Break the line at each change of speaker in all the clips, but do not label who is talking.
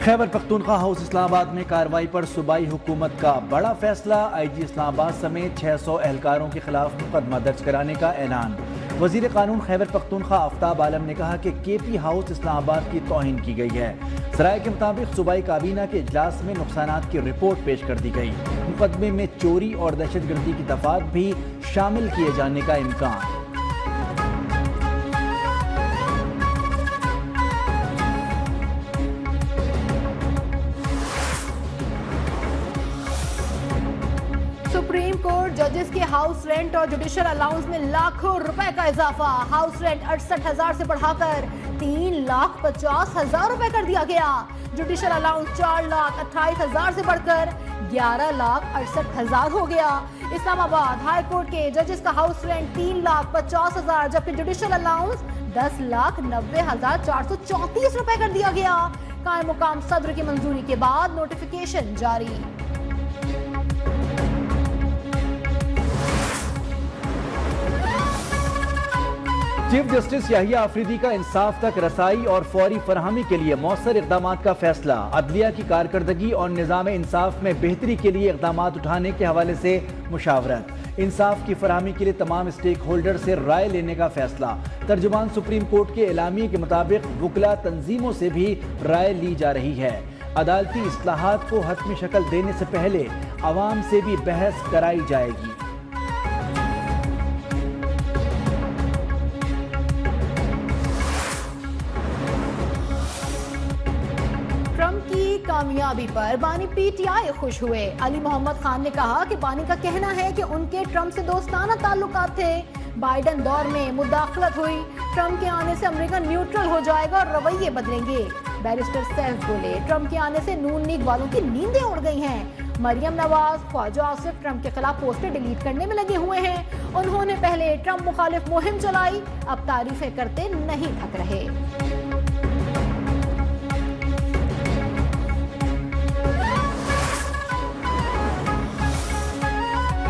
Khyber Pakhtunkhwa house Islamabad में कार्रवाई पर सूबाई हुकूमत का बड़ा फैसला। IG इस्लामाबाद समेत 600 एहलकारों के खिलाफ मुकदमा दर्ज कराने का ऐलान। वजीर कानून खैबर पख्तूनख्वा आफ्ताब आलम ने कहा कि KP हाउस इस्लामाबाद की तौहीन की गई है। सराय के मुताबिक सूबाई काबीना के इजलास में नुकसानात की रिपोर्ट पेश कर दी गई। मुकदमे में चोरी और दहशतगर्दी की दफात भी शामिल किए जाने का इम्कान।
सुप्रीम कोर्ट जजेस के हाउस रेंट और जुडिशल अलाउंस में लाखों रुपए का इजाफा। हाउस रेंट 68,000 से बढ़ाकर 3,50,000 रुपए कर दिया गया। जुडिशल अलाउंस 4,28,000 से बढ़कर 11,68,000 हो गया। इस्लामाबाद हाई कोर्ट के जजेस का हाउस रेंट 3,50,000 जबकि जुडिशल अलाउंस 10,90,434 रुपए कर दिया गया। कायम मुकाम सदर की मंजूरी के बाद नोटिफिकेशन जारी।
चीफ जस्टिस याहिया आफरीदी का इंसाफ तक रसाई और फौरी फरहमी के लिए मौसर इकदाम का फैसला। अदलिया की कारकर्दगी और निज़ाम इंसाफ में बेहतरी के लिए इकदाम उठाने के हवाले से मुशावरत। इंसाफ की फरहमी के लिए तमाम स्टेक होल्डर से राय लेने का फैसला। तर्जुमान सुप्रीम कोर्ट के एलामिये के मुताबिक वुकला तंजीमों से भी राय ली जा रही है। अदालती इस्लाहात को हतमी शक्ल देने से पहले अवाम से भी बहस कराई जाएगी।
ट्रंप की कामयाबी पर बानी PTI खुश हुए। अली मोहम्मद खान ने कहा कि बानी का कहना है कि उनके ट्रंप से दोस्ताना ताल्लुकात थे। बाइडन दौर में मुदाखलत हुई। ट्रंप के आने से अमेरिका न्यूट्रल हो जाएगा और रवैये बदलेंगे। बैरिस्टर सैफ बोले ट्रंप के आने से नून लीग वालों की नींदें उड़ गई हैं। मरियम नवाज, ख्वाजा आसिफ ट्रंप के खिलाफ पोस्टर डिलीट करने में लगे हुए हैं। उन्होंने पहले ट्रंप मुखालिफ मुहिम चलाई, अब तारीफें करते नहीं थक रहे।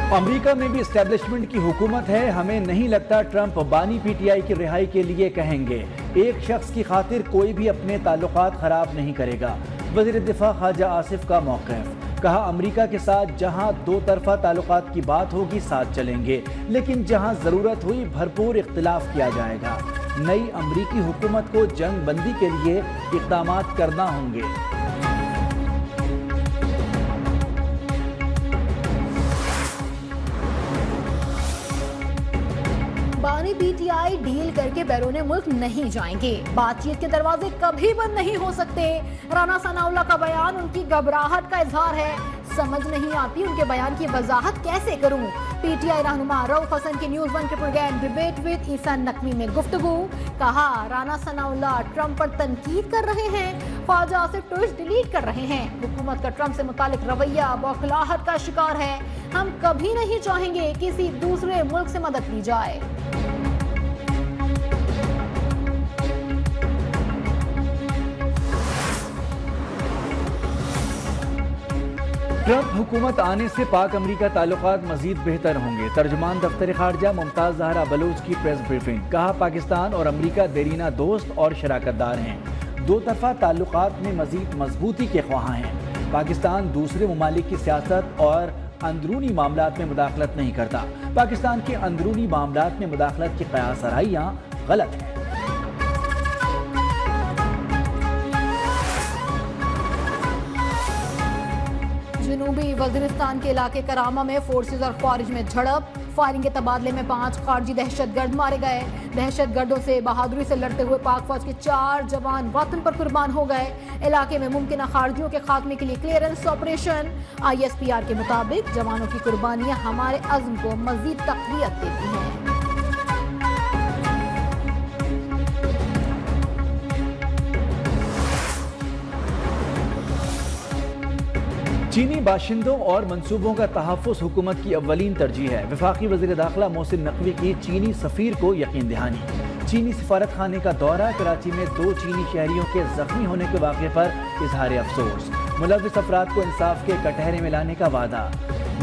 अमेरिका में भी एस्टेब्लिशमेंट की हुकूमत है। हमें नहीं लगता ट्रंप बानी PTI की रिहाई के लिए कहेंगे। एक शख्स की खातिर कोई भी अपने ताल्लुकात खराब नहीं करेगा। वज़ीर दिफा ख्वाजा आसिफ का मौक़िफ़। कहा अमेरिका के साथ जहां दो तरफा ताल्लुकात की बात होगी साथ चलेंगे, लेकिन जहां ज़रूरत हुई भरपूर इख्तिलाफ किया जाएगा। नई अमरीकी हुकूमत को जंग बंदी के लिए इक़दामात करना होंगे।
बानी PTI डील करके बैरूने मुल्क नहीं जाएंगे। बातचीत के दरवाजे कभी बंद नहीं हो सकते। राना सनाउल्लाह का बयान उनकी घबराहट का इजहार है। समझ नहीं आती उनके बयान की वजाहत कैसे करूं। PTI रहनुमा रऊफ हसन की news 1 program debate with Ehsan Naqvi में गुफ्तगू। कहा राना सनाउल्लाह ट्रंप पर तनकीद कर रहे हैं, ख्वाजा आसिफ ट्वीट डिलीट कर रहे हैं। हुकूमत का ट्रंप से मुतालिक रवैया बौखलाहट का शिकार है। हम कभी नहीं चाहेंगे किसी दूसरे मुल्क से मदद ली जाए।
ट्रंप हुकूमत आने से पाक अमरीका ताल्लुकात मजीद बेहतर होंगे। तर्जुमान दफ्तर खारजा मुमताज जहरा बलोच की प्रेस ब्रीफिंग। कहा पाकिस्तान और अमरीका देरीना दोस्त और शराकतदार हैं। दो तरफा ताल्लुकात में मजीद मजबूती के ख्वाहां हैं। पाकिस्तान दूसरे ममालिक की सियासत और अंदरूनी मामलात में मुदाखलत नहीं करता। पाकिस्तान के अंदरूनी मामलात में मुदाखलत की क़यासराइयाँ गलत हैं।
जनूबी वज़ीरिस्तान के इलाके करामा में फोर्सेज और ख्वारिज में झड़प। फायरिंग के तबादले में 5 खारजी दहशतगर्द मारे गए। दहशतगर्दों से बहादुरी से लड़ते हुए पाक फौज के 4 जवान वतन पर कुर्बान हो गए। इलाके में मुमकिन खारजियों के खात्मे के लिए क्लियरेंस ऑपरेशन। ISPR के मुताबिक जवानों की कुर्बानियां हमारे अज़्म को मजीद तक़वियत देती हैं।
चीनी बाशिंदों और मंसूबों का तहफ़्फ़ुज़ हुकूमत की अव्वलीन तरजीह है। वफाकी वज़ीर दाखिला मोहसिन नकवी की चीनी सफ़ीर को यकीन दहानी। चीनी सफारत खाने का दौरा। कराची में 2 चीनी शहरियों के जख्मी होने के वाक़े पर इजहार अफसोस। मुलव्विस अफराद को इंसाफ के कटहरे में लाने का वादा।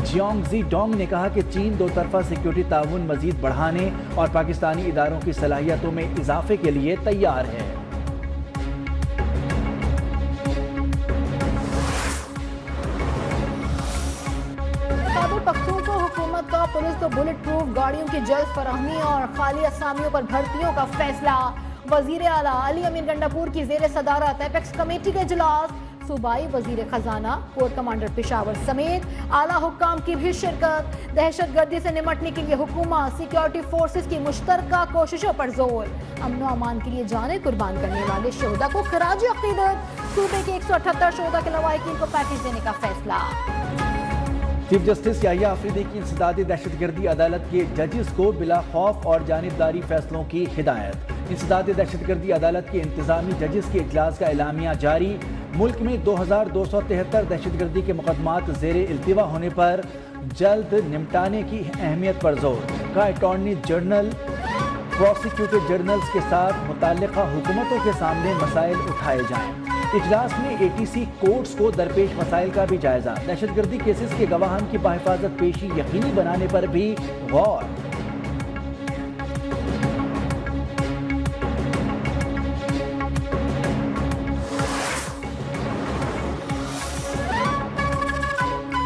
जियोंग डोंग ने कहा कि चीन दो तरफा सिक्योरिटी ताउन मजीद बढ़ाने और पाकिस्तानी इदारों की सलाहियतों में इजाफे के लिए तैयार है।
पख्तूनख्वा हुकूमत का पुलिस को बुलेट प्रूफ गाड़ियों की जल्द फराहमी और खाली असामियों पर भर्तियों का फैसला। वजीर आला अली अमीर गंडापुर की जेर सदारत एपेक्स कमेटी का इजलास, सूबाई वजीर खजाना, कोर कमांडर पेशावर समेत आला हुक्काम की भी शिरकत। दहशत गर्दी से निमटने के लिए हुकूमत सिक्योरिटी फोर्सेस की मुश्तरका कोशिशों पर जोर। अमन व अमान के लिए जाने कुर्बान करने वाले शोहदा को खराज अकीदत। सूबे के 178 शोहदा के लवाहिकीन को पैकेज देने का फैसला।
चीफ जस्टिस याहिया अफरीदी की इंसदादी दहशतगर्दी अदालत के जजेस को बिला खौफ और जानिबदारी फैसलों की हिदायत। इंसदादी दहशतगर्दी अदालत के इंतजामी जजेस के इजलास का एलामिया जारी। मुल्क में 2273 दहशतगर्दी के मुकदमात ज़ेरे इल्तिवा होने पर जल्द निपटाने की अहमियत पर जोर। का अटॉर्नी जनरल प्रोसिक्यूटर जनरल्स के साथ मुताल्लिका हुकूमतों के सामने मसाइल उठाए जाएं। इजलास में ATC कोर्ट्स को दरपेश मसाइल का भी जायजा। दहशतगर्दी केसेस के गवाहान की बाहिफाजत पेशी यकीनी बनाने पर भी गौर।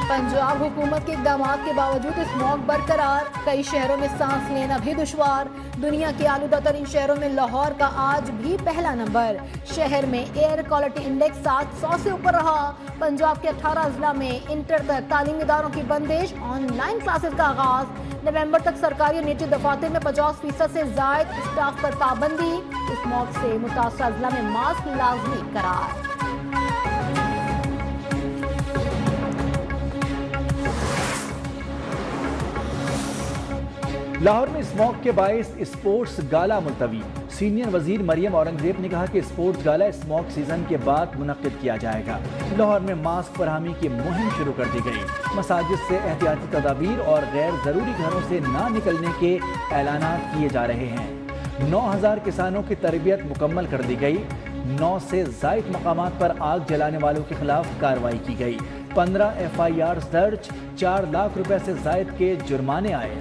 पंजाब हुकूमत के इक़दामात के बावजूद स्मॉग बरकरार, कई शहरों में सांस लेना भी दुश्वार। दुनिया के आलूदा तरीन शहरों में लाहौर का आज भी पहला नंबर। शहर में एयर क्वालिटी इंडेक्स 700 से ऊपर रहा। पंजाब के 18 अजला में इंटर तक तालीमी इदारों की बंदिश, ऑनलाइन क्लासेस का आगाज। नवंबर तक सरकारी और निजी दफातर में 50% से जायद स्टाफ पर पाबंदी। स्मॉग से मुतासर अजला में मास्क लाजमी करार।
लाहौर में स्मॉग के बायस स्पोर्ट्स गाला मुलतवी। सीनियर वजीर मरियम औरंगजेब ने कहा कि स्पोर्ट्स गाला स्मॉग सीजन के बाद मुनक्किद किया जाएगा। लाहौर में मास्क फरहमी की मुहिम शुरू कर दी गई। मसाजिद से एहतियाती तदाबीर और गैर जरूरी घरों से ना निकलने के ऐलानात किए जा रहे हैं। 9000 किसानों की तरबियत मुकम्मल कर दी गई। 9 से जायद मकामात पर आग जलाने वालों के खिलाफ कार्रवाई की गई। 15 FIR दर्ज, 4 लाख रुपए से जायद के जुर्माने आए।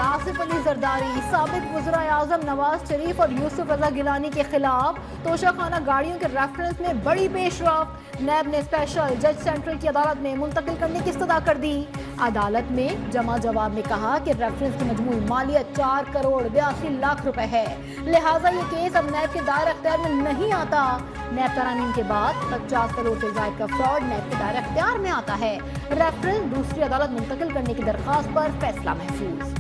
आसिफ अली जरदारी, साबिक वज़ीर-ए-आज़म नवाज शरीफ और यूसुफ रज़ा गिलानी के खिलाफ तोशाखाना गाड़ियों के रेफरेंस में बड़ी पेशरफ्त। नैब ने स्पेशल जज सेंट्रल की अदालत में मुंतकिल करने की इस्तदा कर दी। अदालत में जमा जवाब में कहा कि रेफरेंस की मजमूई मालियत 4 करोड़ 82 लाख रुपए है, लिहाजा ये केस अब नैब के दायरे अख्तियार में नहीं आता। नैब तरामीम के बाद 50 करोड़ से जायद का फ्रॉड नैब के दायरे अख्तियार में आता है। रेफरेंस दूसरी अदालत मुंतकिल करने की दरख्वास्त पर फैसला महफूज।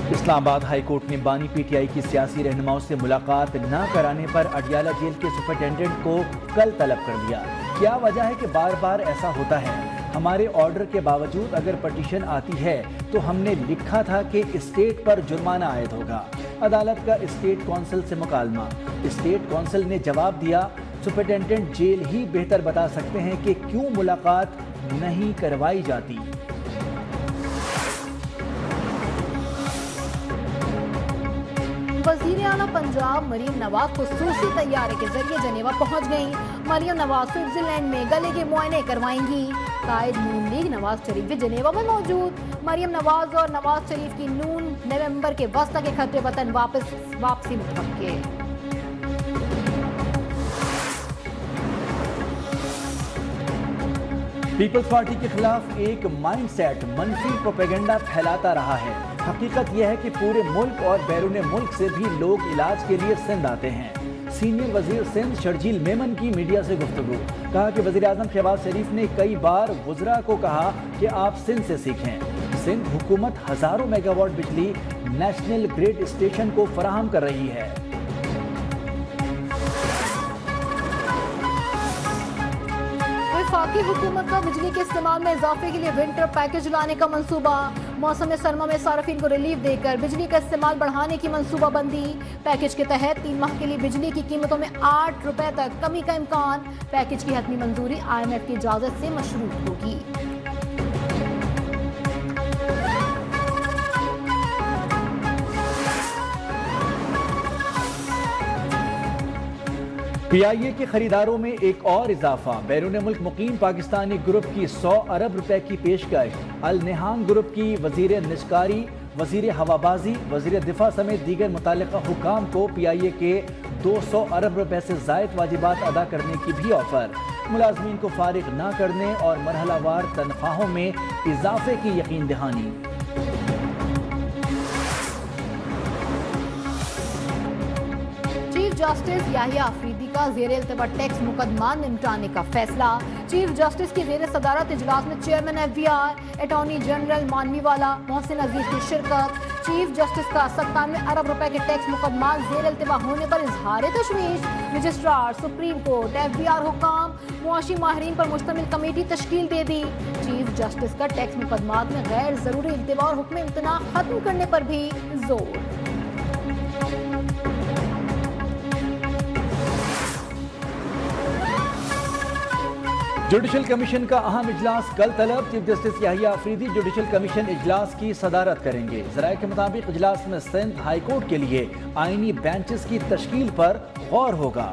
इस्लामाबाद हाई कोर्ट ने बानी PTI की सियासी रहनुमाओं से मुलाकात न कराने पर अडियाला जेल के सुपरिटेंडेंट को कल तलब कर दिया। क्या वजह है कि बार बार ऐसा होता है? हमारे ऑर्डर के बावजूद अगर पटिशन आती है तो हमने लिखा था कि स्टेट पर जुर्माना आयद होगा। अदालत का स्टेट कौंसिल से मुकालमा। स्टेट कौंसिल ने जवाब दिया, सुपरिटेंडेंट जेल ही बेहतर बता सकते हैं कि क्यों मुलाकात नहीं करवाई जाती।
वज़ीर आला पंजाब मरियम नवाज खुसूसी तैयारे के जरिए जनेवा पहुंच गईं। मरियम नवाज स्विट्जरलैंड में गले के मुआयने करवाएंगी। कायद नून लीग नवाज शरीफ भी जनेवा में मौजूद। मरियम नवाज और नवाज शरीफ की नून नवंबर के वस्ता के खतरे वतन वापसी मुतवक्के।
पीपल्स पार्टी के खिलाफ एक माइंडसेट मनफी प्रोपेगेंडा फैलाता रहा है। हकीकत यह है कि पूरे मुल्क और बैरून मुल्क से भी लोग इलाज के लिए सिंध आते हैं। सीनियर वजीर सिंध शर्जील मेमन की मीडिया से गुफ्तगू, कहा कि वजीर आजम शहबाज शरीफ ने कई बार वुज़रा को कहा कि आप सिंध से सीखें। सिंध हुकूमत हजारों मेगावाट बिजली नेशनल ग्रिड स्टेशन को फराहम कर रही है।
वफाकी हुकूमत का बिजली के इस्तेमाल में इजाफे के लिए विंटर पैकेज लाने का मंसूबा। मौसम सरमा में सार्फिन को रिलीफ देकर बिजली का इस्तेमाल बढ़ाने की मंसूबाबंदी। पैकेज के तहत 3 माह के लिए बिजली की कीमतों में 8 रुपए तक कमी का इम्कान। पैकेज की हतमी मंजूरी IMF की इजाजत से मशरूत होगी।
PIA کے خریداروں میں ایک اور اضافہ، بیرون ملک مقیم پاکستانی گروپ کی 100 ارب روپے کی پیشکش۔ النہان گروپ کی وزیر نجکاری، وزیر ہوابازی، وزیر دفاع سمیت دیگر متعلقہ حکام کو PIA کے 200 ارب روپے سے زائد واجبات ادا کرنے کی بھی آفر۔ ملازمین کو فارغ نہ کرنے اور مرحلہ وار تنخواہوں میں اضافے کی یقین دہانی۔
چیف جسٹس یحییٰ آفریدی کا زیر التوا ٹیکس مقدمہ نمٹانے کا فیصلہ۔ چیف جسٹس کی زیر صدارت اجلاس میں چیئرمین FBR، اٹارنی جنرل مانوی والا، محسن عزیز کی شرکت۔ چیف جسٹس کا 97 ارب روپے کے ٹیکس مقدمہ زیر التوا ہونے پر اظہار تشویش۔ رجسٹرار، سپریم کورٹ، FBR حکام، معاشی ماہرین پر مشتمل کمیٹی تشکیل دے دی۔ چیف جسٹس کا ٹیکس مقدمات میں غیر ضروری التوا اور حکم امتناع ختم کرنے پر بھی زور۔
جوڈیشل کمیشن کا اہم اجلاس کل طلب، چیف جسٹس یحییٰ آفریدی جوڈیشل کمیشن اجلاس کی صدارت کریں گے۔ ذرائع کے مطابق اجلاس میں سندھ ہائی کورٹ کے لیے آئینی بینچز کی تشکیل پر غور ہوگا۔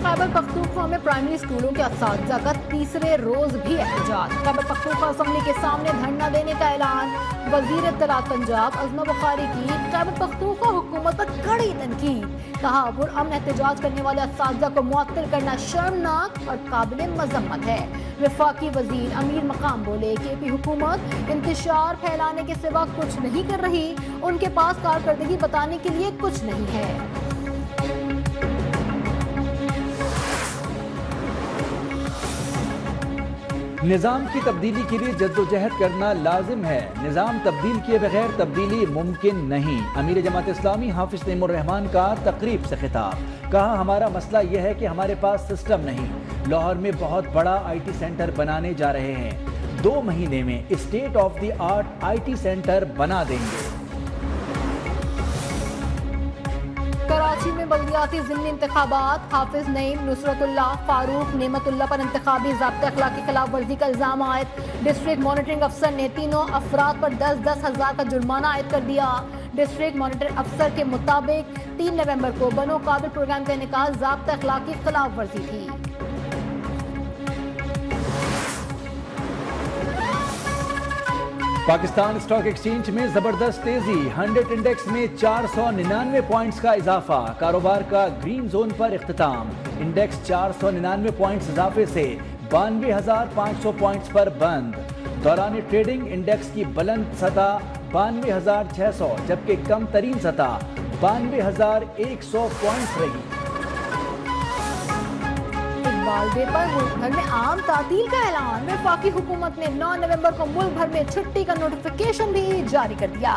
خیبر پختونخوا میں پرائمری اسکولوں کے اساتذہ کا تیسرے روز بھی احتجاج۔ خیبر پختونخوا اسمبلی کے سامنے دھرنا دینے کا اعلان۔ وزیر اطلاعات پنجاب عظمہ بخاری کی خیبر پختونخوا حکومت پر کڑی تنقید۔ کہا پرامن احتجاج کرنے والے اساتذہ کو معطل کرنا شرمناک اور قابل مذمت ہے۔ وفاقی وزیر امیر مقام بولے کہ AP حکومت انتشار پھیلانے کے سوا کچھ نہیں کر رہی، ان کے پاس کارکردگی بتانے کے لیے کچھ نہیں ہے۔
نظام کی تبدیلی کے لیے جدوجہد کرنا لازم ہے، نظام تبدیل کیے بغیر تبدیلی ممکن نہیں۔ امیر جماعت اسلامی حافظ نعیم الرحمان کا تقریب سے خطاب۔ کہا ہمارا مسئلہ یہ ہے کہ ہمارے پاس سسٹم نہیں۔ لاہور میں بہت بڑا IT سینٹر بنانے جا رہے ہیں، 2 مہینے میں state of the art IT centre بنا دیں گے۔
کراچی میں بلدیاتی ضمنی انتخابات، حافظ نعیم، نصرت اللہ، فاروق، نعمت اللہ پر انتخابی ضابطہ اخلاق کی خلاف ورزی کا الزام عائد۔ ڈسٹرکٹ مانیٹرنگ افسر نے تینوں افراد پر 10-10 ہزار کا جرمانہ عائد کر دیا۔ ڈسٹرکٹ مانیٹر افسر کے مطابق 3 نومبر کو بنو قابل پروگرام کا انعقاد ضابطہ اخلاق کی خلاف ورزی تھی۔
پاکستان اسٹاک ایکسچینج میں زبردست تیزی، 100 انڈیکس میں 499 پوائنٹس کا اضافہ، کاروبار کا گرین زون پر اختتام۔ انڈیکس 499 پوائنٹس اضافے سے 92,500 پوائنٹس پر بند۔ دوران ٹریڈنگ انڈیکس کی بلند سطح 92,600 جبکہ کم ترین سطح 92,100 پوائنٹس رہی۔
اقبال ڈے پر ملک بھر میں عام تعطیل کا اعلان۔ وفاقی حکومت نے 9 نومبر کو ملک بھر میں چھٹی کا نوٹیفیکیشن بھی جاری کر دیا۔